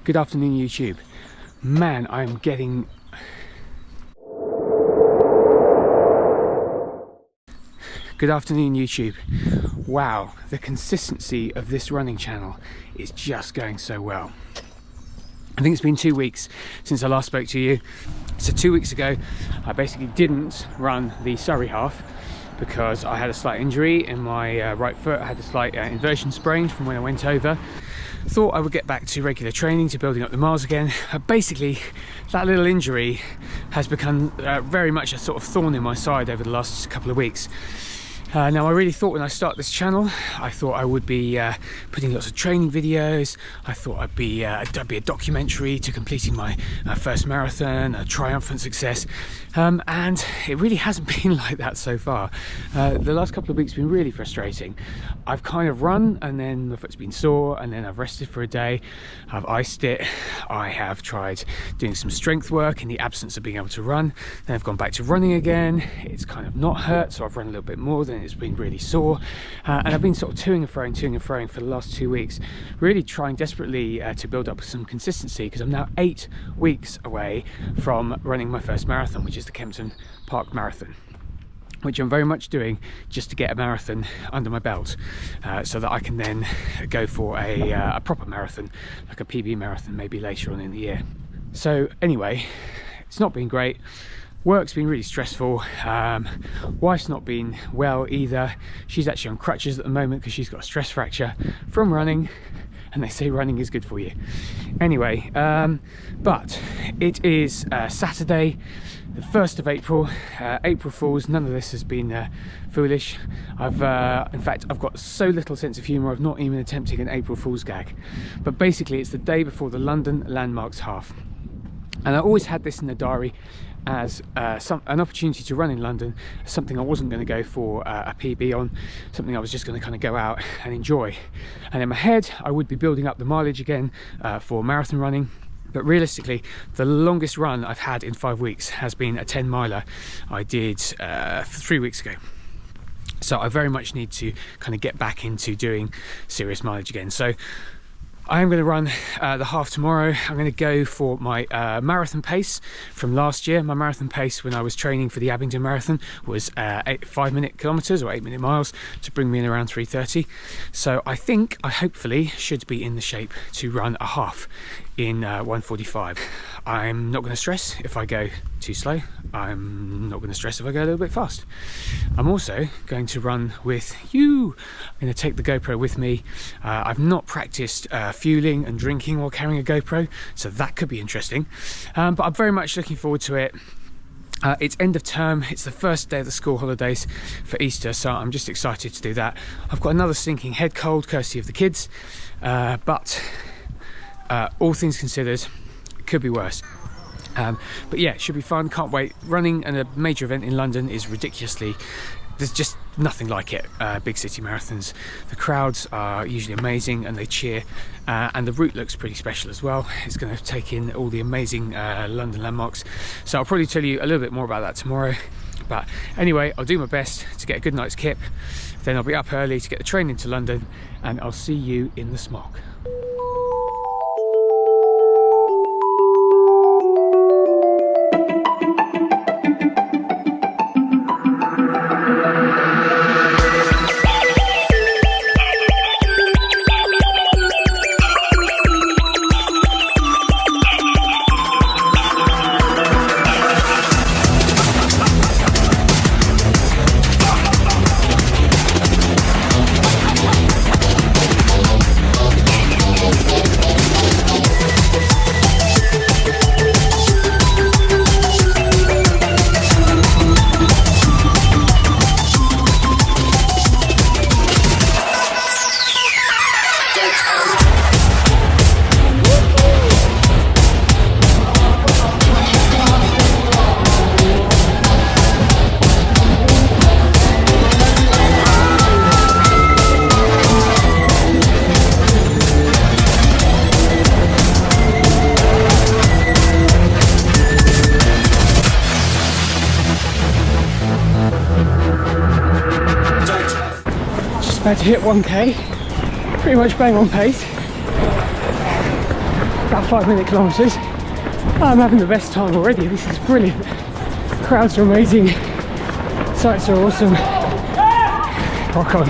Good afternoon, YouTube. Man, I'm getting... Good afternoon, YouTube. Wow, the consistency of this running channel is just going so well. I think it's been 2 weeks since I last spoke to you. So 2 weeks ago, I basically didn't run the Surrey half because I had a slight injury in my right foot. I had a slight inversion sprain from when I went over. Thought I would get back to regular training, to building up the miles again. Basically, that little injury has become very much a sort of thorn in my side over the last couple of weeks. Now, I really thought when I start this channel, I thought I would be putting lots of training videos. I thought I'd be a documentary to completing my first marathon, a triumphant success. And it really hasn't been like that so far. The last couple of weeks have been really frustrating. I've kind of run and then my foot's been sore and then I've rested for a day. I've iced it. I have tried doing some strength work in the absence of being able to run. Then I've gone back to running again. It's kind of not hurt, so I've run a little bit more than it's been really sore, and I've been sort of toing and froing for the last 2 weeks, really trying desperately to build up some consistency, because I'm now 8 weeks away from running my first marathon, which is the Kempton Park Marathon, which I'm very much doing just to get a marathon under my belt, so that I can then go for a proper marathon, like a PB marathon, maybe later on in the year. So anyway, it's not been great. Work's been really stressful. Wife's not been well either. She's actually on crutches at the moment because she's got a stress fracture from running, and they say running is good for you. Anyway, but it is Saturday, the 1st of April, April Fools. None of this has been foolish. In fact, I've got so little sense of humour, I've not even attempted an April Fool's gag. But basically, it's the day before the London Landmarks Half. And I always had this in the diary as an opportunity to run in London, something I wasn't going to go for a PB on, something I was just going to kind of go out and enjoy. And in my head, I would be building up the mileage again for marathon running. But realistically, the longest run I've had in 5 weeks has been a 10 miler I did 3 weeks ago. So I very much need to kind of get back into doing serious mileage again. So I am going to run the half tomorrow. I'm going to go for my marathon pace from last year. My marathon pace when I was training for the Abingdon Marathon was 5-minute kilometres or 8-minute miles to bring me in around 3:30. So I hopefully should be in the shape to run a half in 1:45. I'm not going to stress if I go too slow. I'm not going to stress if I go a little bit fast. I'm also going to run with you. I'm going to take the GoPro with me. I've not practiced fueling and drinking while carrying a GoPro, so that could be interesting. But I'm very much looking forward to it. It's end of term, it's the first day of the school holidays for Easter, so I'm just excited to do that. I've got another stinking head cold courtesy of the kids, but all things considered, it could be worse. But yeah, it should be fun, can't wait. Running and a major event in London is ridiculously, there's just nothing like it. Big city marathons, the crowds are usually amazing and they cheer, and the route looks pretty special as well. It's going to take in all the amazing London landmarks, so I'll probably tell you a little bit more about that tomorrow. But anyway, I'll do my best to get a good night's kip, then I'll be up early to get the train into London, and I'll see you in the smog. About to hit 1k, pretty much bang on pace. about 5-minute kilometres. I'm having the best time already. This is brilliant. Crowds are amazing. Sights are awesome. Rock on.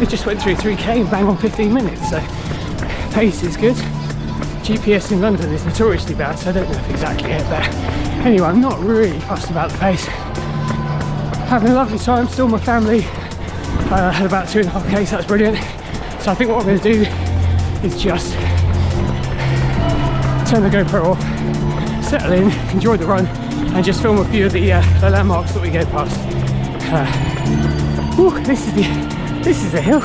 We just went through 3k and bang on 15 minutes, so pace is good. GPS in London is notoriously bad, so I don't know if exactly hit there. Anyway, I'm not really fussed about the pace. Having a lovely time, still with my family. Had about 2.5k, so that's brilliant. So I think what I'm going to do is just turn the GoPro off, settle in, enjoy the run, and just film a few of the landmarks that we go past. This is a hill.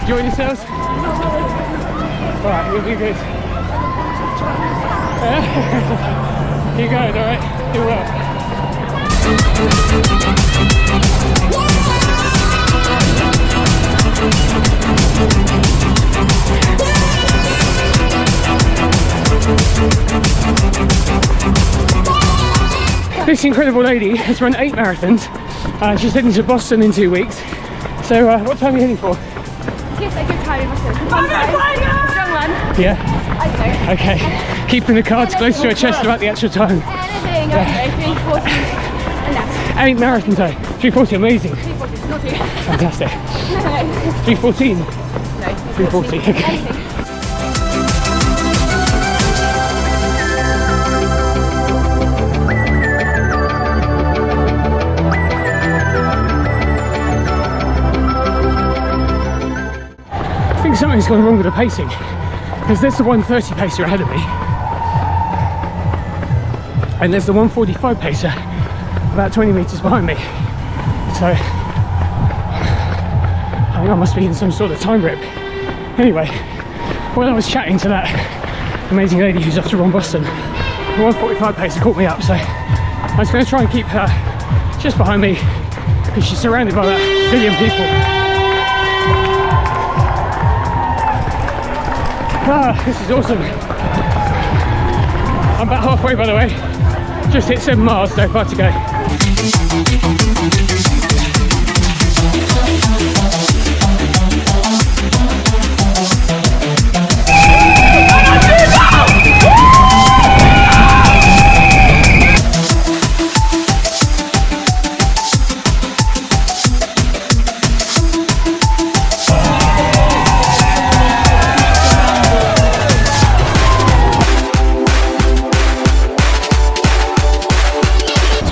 Enjoying yourselves? Alright, you'll be good. Keep going, alright? Do well. This incredible lady has run 8 marathons. She's heading to Boston in 2 weeks. So what time are you heading for? Yes, a good time. Strong one. Yeah? I don't know. Okay. Keeping the cards close to her chest about the actual time. Anything, okay, 3:40 and that's 8 marathon time. 3:40, amazing. 3:40, not 2. Fantastic. 3:14? No, 3:40, okay. Anything. I think something's gone wrong with the pacing, because there's the 1:30 pacer ahead of me and there's the 1:45 pacer about 20 metres behind me, so I think I must be in some sort of time rip. Anyway, while I was chatting to that amazing lady who's off to run Boston, the 1:45 pacer caught me up, so I was going to try and keep her just behind me because she's surrounded by that billion people. This is awesome. I'm about halfway, by the way. Just hit 7 miles, so far to go.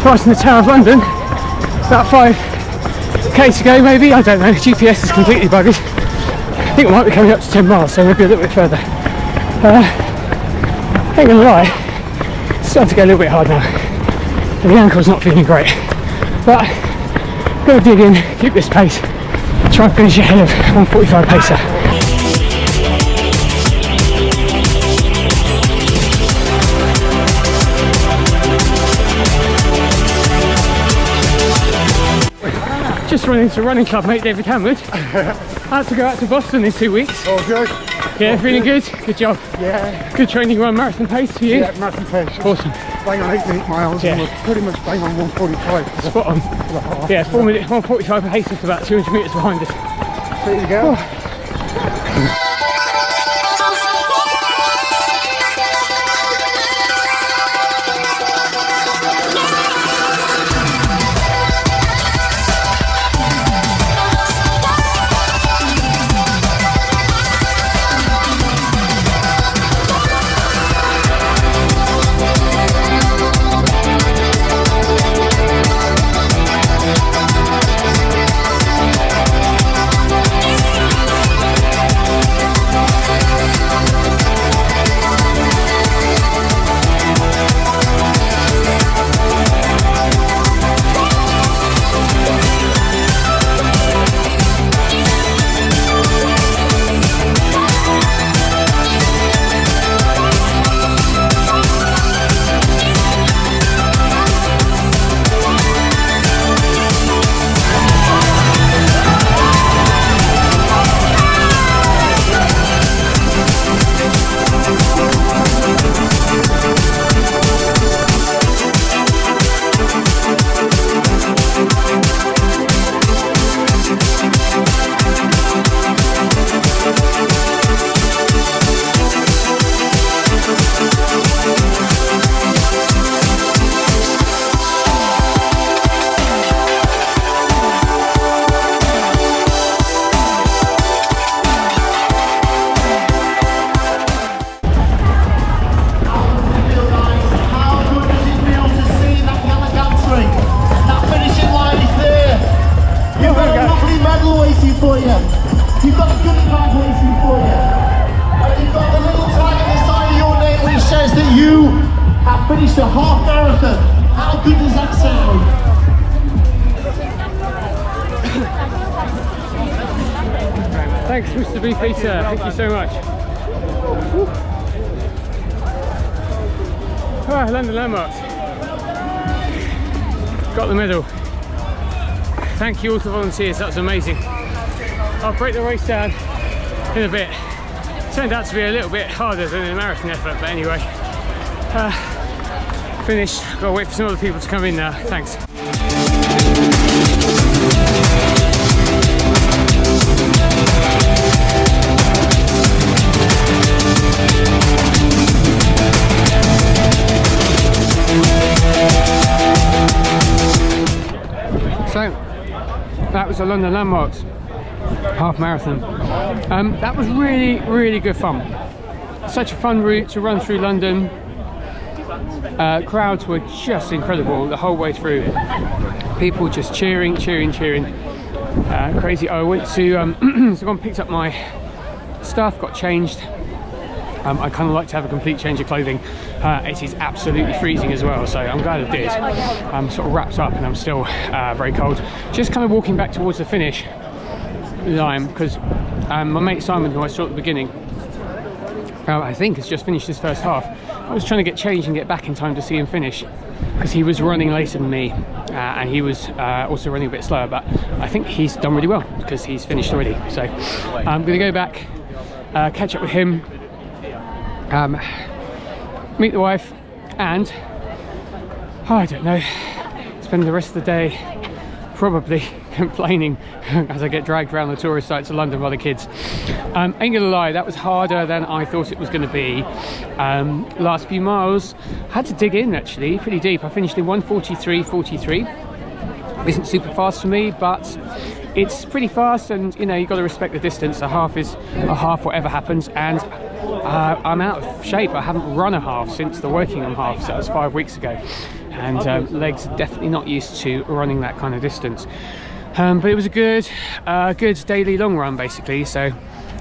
Crossing the Tower of London, about 5k to go maybe, I don't know, GPS is completely buggered. I think we might be coming up to 10 miles, so maybe a little bit further. Ain't gonna lie, it's starting to go a little bit hard now. The ankle's not feeling great, but gotta dig in, keep this pace, try and finish ahead of 1:45 pacer. Just run into a running club mate, David Hamwood. I had to go out to Boston in 2 weeks. Oh, good. Yeah, feeling good? Good job. Yeah. Good training run, marathon pace for you? Yeah, marathon pace. Awesome. Bang on 8 minute miles, Yeah. and we're pretty much bang on 145. Spot on. For the half. Yeah, 4 minute, 145 pace, just about 200 metres behind us. There you go. You've got a good card waiting for you. And you've got the little tag at the side of your name which says that you have finished a half marathon. How good does that sound? Thanks, Mr. B. Peter. Thank you so much. Ah, London Landmarks. Got the medal. Thank you all to the volunteers, that was amazing. I'll break the race down in a bit. Turned out to be a little bit harder than a marathon effort, but anyway. Finished. Gotta wait for some other people to come in now. Thanks. So, that was the London Landmarks half marathon. That was really good fun. Such a fun route to run through London. Crowds were just incredible the whole way through. People just cheering. Crazy. I went to so I picked up my stuff, got changed. I kind of like to have a complete change of clothing. It is absolutely freezing as well, so I'm glad I did. I'm sort of wrapped up and I'm still very cold. Just kind of walking back towards the finish line because my mate Simon, who I saw at the beginning, I think has just finished his first half. I was trying to get changed and get back in time to see him finish because he was running later than me and he was also running a bit slower, but I think he's done really well because he's finished already. So I'm going to go back, catch up with him, meet the wife, and I don't know, spend the rest of the day probably complaining as I get dragged around the tourist sites of London by the kids. Ain't gonna lie, that was harder than I thought it was gonna be. Last few miles, had to dig in actually, pretty deep. I finished in 1:43.43. Isn't super fast for me, but it's pretty fast, and you know, you've got to respect the distance. A half is a half, whatever happens, and I'm out of shape. I haven't run a half since the working on half, so that was 5 weeks ago, and legs are definitely not used to running that kind of distance. But it was a good daily long run basically, so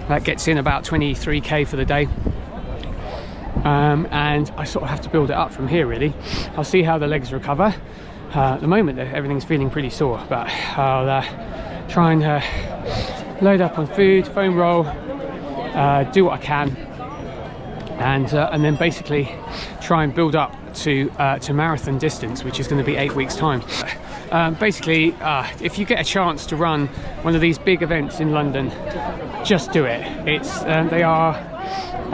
that gets in about 23k for the day. And I sort of have to build it up from here really. I'll see how the legs recover. At the moment everything's feeling pretty sore, but I'll try and load up on food, foam roll, do what I can, and then basically try and build up to marathon distance, which is going to be 8 weeks time. Basically, if you get a chance to run one of these big events in London, just do it. It's they are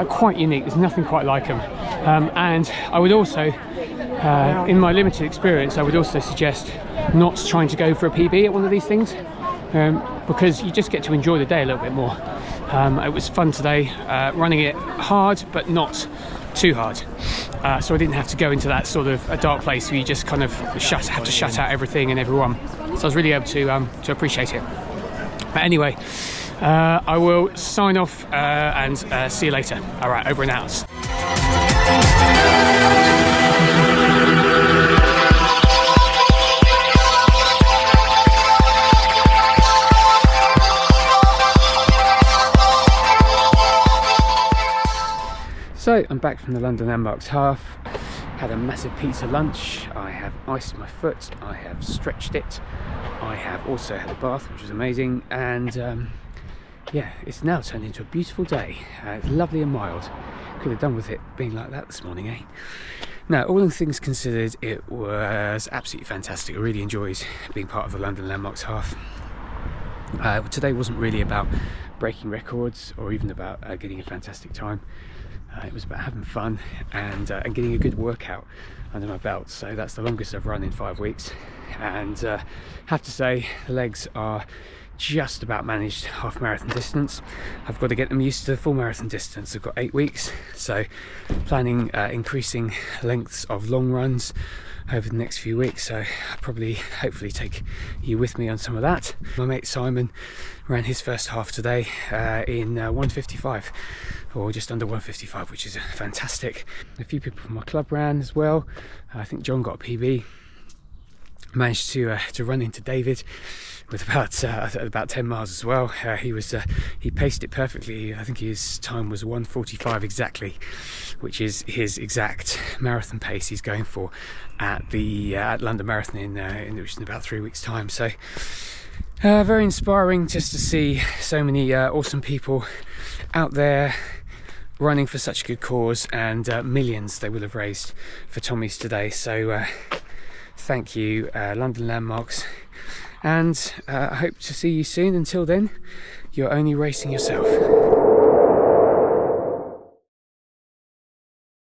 quite unique. There's nothing quite like them. And I would also, in my limited experience, I would also suggest not trying to go for a PB at one of these things, because you just get to enjoy the day a little bit more. It was fun today, running it hard but not too hard, so I didn't have to go into that sort of a dark place where you just kind of have to shut out everything and everyone. So I was really able to appreciate it. But anyway, I will sign off and see you later. All right, over and out. So I'm back from the London Landmarks half. Had a massive pizza lunch. I have iced my foot. I have stretched it. I have also had a bath, which was amazing. And yeah, it's now turned into a beautiful day. It's lovely and mild. Could have done with it being like that this morning, eh? Now, all things considered, it was absolutely fantastic. I really enjoyed being part of the London Landmarks half. Today wasn't really about breaking records or even about getting a fantastic time. It was about having fun and getting a good workout under my belt. So that's the longest I've run in 5 weeks, and have to say the legs are just about managed half marathon distance. I've got to get them used to the full marathon distance. I've got 8 weeks, so planning increasing lengths of long runs over the next few weeks. So I'll probably hopefully take you with me on some of that. My mate Simon ran his first half today in 1:55, or just under 1:55, which is fantastic. A few people from my club ran as well. I think John got a PB. Managed to run into David with about 10 miles as well. He paced it perfectly. I think his time was 1:45 exactly, which is his exact marathon pace he's going for at the London Marathon in about 3 weeks' time. So very inspiring just to see so many awesome people out there running for such a good cause, and millions they will have raised for Tommy's today. So thank you, London Landmarks, and I hope to see you soon. Until then, you're only racing yourself.